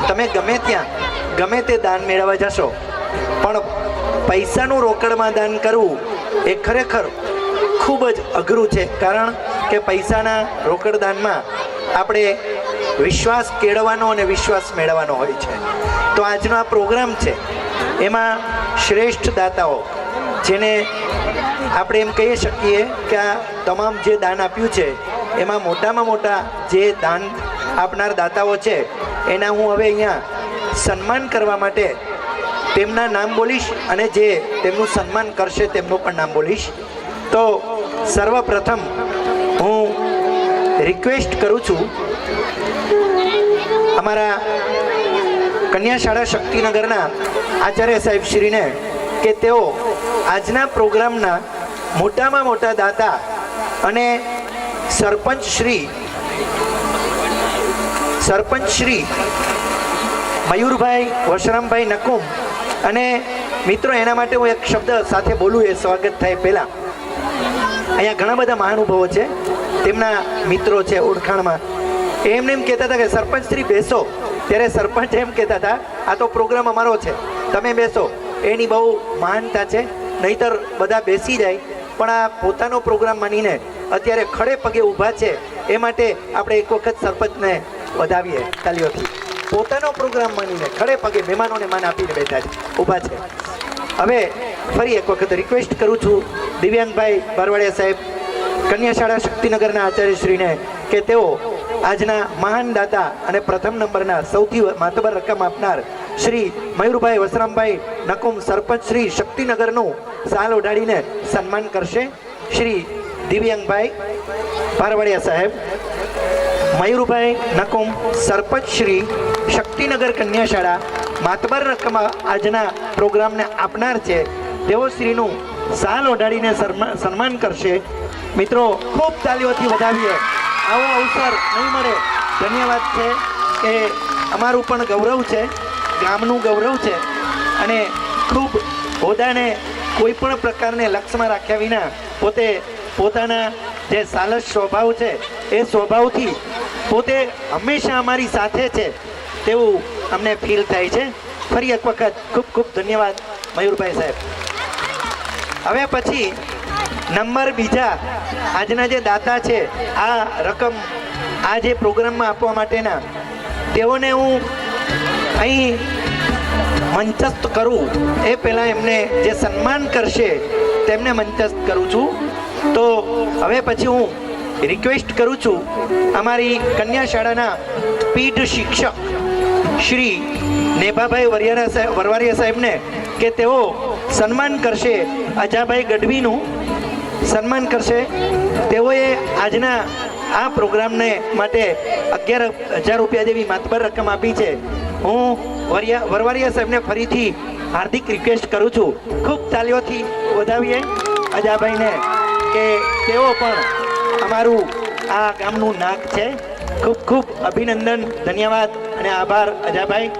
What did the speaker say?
તમે ગમે તે દાન મેળવવા જશો, પણ પૈસાનું રોકડમાં દાન કરવું એ ખરેખર ખૂબ જ અઘરું છે. કારણ કે પૈસાના રોકડ દાનમાં આપણે વિશ્વાસ કેળવવાનો અને વિશ્વાસ મેળવવાનો હોય છે. તો આજનો આ પ્રોગ્રામ છે એમાં શ્રેષ્ઠ દાતાઓ, જેને આપણે એમ કહી શકીએ કે આ તમામ જે દાન આપ્યું છે એમાં મોટામાં મોટા જે દાન આપનાર દાતાઓ છે એના હું હવે અહીંયા સન્માન કરવા માટે તેમના નામ બોલીશ અને જે તેમનું સન્માન કરશે તેમનું પણ નામ બોલીશ. તો સર્વપ્રથમ હું રિક્વેસ્ટ કરું છું અમારા કન્યા શાળા શક્તિનગરના આચાર્ય સાહેબ શ્રીને કે તેઓ આજના પ્રોગ્રામના મોટામાં મોટા દાતા અને સરપંચ શ્રી મયુરભાઈ વશરામભાઈ નકુમ, અને મિત્રો એના માટે હું એક શબ્દ સાથે બોલું એ સ્વાગત થાય પહેલાં. અહીંયા ઘણા બધા મહાનુભાવો છે, તેમના મિત્રો છે ઓળખાણમાં. એમને એમ કહેતા હતા કે સરપંચ શ્રી બેસો, ત્યારે સરપંચ એમ કહેતા હતા આ તો પ્રોગ્રામ અમારો છે, તમે બેસો. એની બહુ મહાનતા છે, નહીતર બધા બેસી જાય. પણ આ પોતાનો પ્રોગ્રામ માનીને અત્યારે ખડે પગે ઊભા છે, એ માટે આપણે એક વખત સરપંચને વધાવીએ તાલીઓથી. પોતાનો પ્રોગ્રામ માનીને ખડે પગે મહેમાનોને માન આપીને બેઠા છે, ઊભા છે. હવે ફરી એક વખત રિક્વેસ્ટ કરું છું દિવ્યાંગભાઈ બારવાડિયા સાહેબ, કન્યા શાળા શક્તિનગરના આચાર્યશ્રીને કે તેઓ આજના મહાન દાતા અને પ્રથમ નંબરના સૌથી માતબર રકમ આપનાર શ્રી મયુરભાઈ વસરામભાઈ નકુમ સરપંચ શ્રી શક્તિનગરનું સાલ ઓઢાડીને સન્માન કરશે. શ્રી દિવ્યાંગભાઈ બારવાડિયા સાહેબ, મયુરભાઈ નકુમ સરપંચ શ્રી શક્તિનગર કન્યા શાળા માતબર રકમ આજના પ્રોગ્રામને આપનાર છે, તેઓ શ્રીનું સાલ ઓઢાડીને સન્માન કરશે. મિત્રો ખૂબ તાલીઓથી વધાવીએ, આવો અવસર નહીં મળે. ધન્યવાદ છે કે અમારું પણ ગૌરવ છે, ગામનું ગૌરવ છે, અને ખૂબ હોદ્દાને કોઈ પણ પ્રકારને લક્ષ્યમાં રાખ્યા વિના પોતે પોતાના જે સાલસ સ્વભાવ છે એ સ્વભાવથી પોતે હંમેશા અમારી સાથે છે તેવું અમને ફીલ થાય છે. ફરી એક વખત ખૂબ ખૂબ ધન્યવાદ મયુરભાઈ સાહેબ. હવે પછી નંબર બીજા આજના જે દાતા છે આ રકમ આ જે પ્રોગ્રામમાં આપવા માટેના, તેઓને હું અહીં મંચસ્થ કરું એ પહેલાં એમને જે સન્માન કરશે તેમને મંચસ્થ કરું છું. તો હવે પછી હું રિક્વેસ્ટ કરું છું અમારી કન્યા શાળાના પીઢ શિક્ષક શ્રી નેભાભાઈ વરવારિયા સાહેબને કે તેઓ સન્માન કરશે, અજાભાઈ ગઢવીનું સન્માન કરશે. તેઓએ આજના આ પ્રોગ્રામને માટે 11,000 રૂપિયા જેવી માતબર રકમ આપી છે. હું વરવારિયા સાહેબને ફરીથી હાર્દિક રિક્વેસ્ટ કરું છું, ખૂબ તાલીઓથી વધાવીએ અજાભાઈને કે તેઓ પણ અમારું આ ગામનું નાક છે. ખૂબ ખૂબ અભિનંદન, ધન્યવાદ અને આભાર અજાભાઈ.